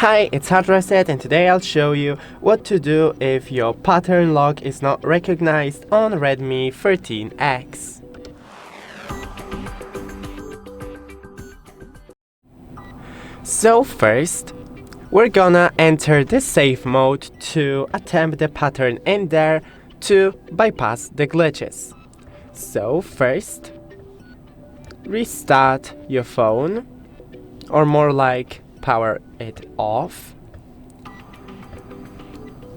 Hi, it's HardReset and today I'll show you what to do if your pattern lock is not recognized on Redmi 13X. So first, we're gonna enter the safe mode to attempt the pattern in there to bypass the glitches. So first, restart your phone, or more like power it off.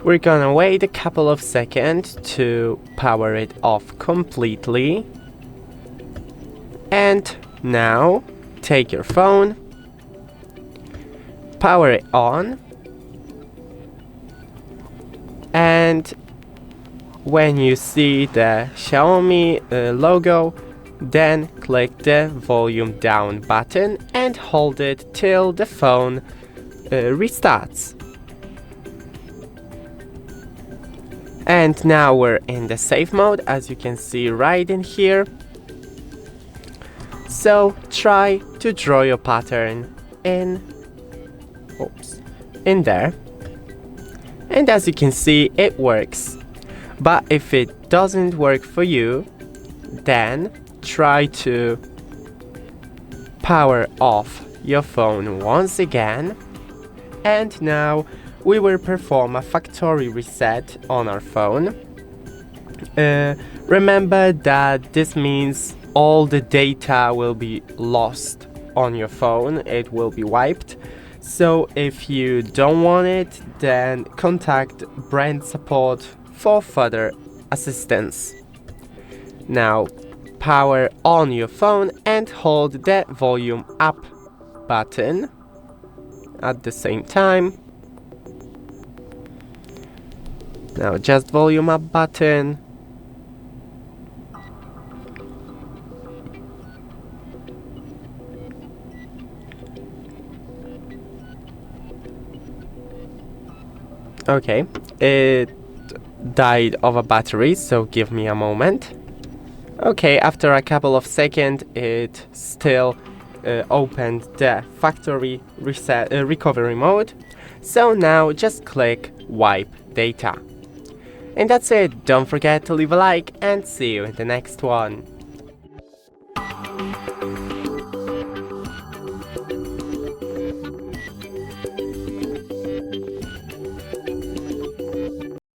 We're gonna wait a couple of seconds to power it off completely. And now take your phone, power it on, and when you see the Xiaomi logo, then click the volume down button and hold it till the phone restarts. And now we're in the safe mode, as you can see right in here. So try to draw your pattern in there. And as you can see, it works. But if it doesn't work for you, then try to power off your phone once again. And now we will perform a factory reset on our phone. Remember that this means all the data will be lost on your phone. It will be wiped. So if you don't want it, then contact brand support for further assistance. Now power on your phone and hold the volume up button at the same time. Now just volume up button. Okay, it died of a battery, so give me a moment. Okay, after a couple of seconds, it still opened the factory reset recovery mode. So now just click wipe data. And that's it. Don't forget to leave a like and see you in the next one.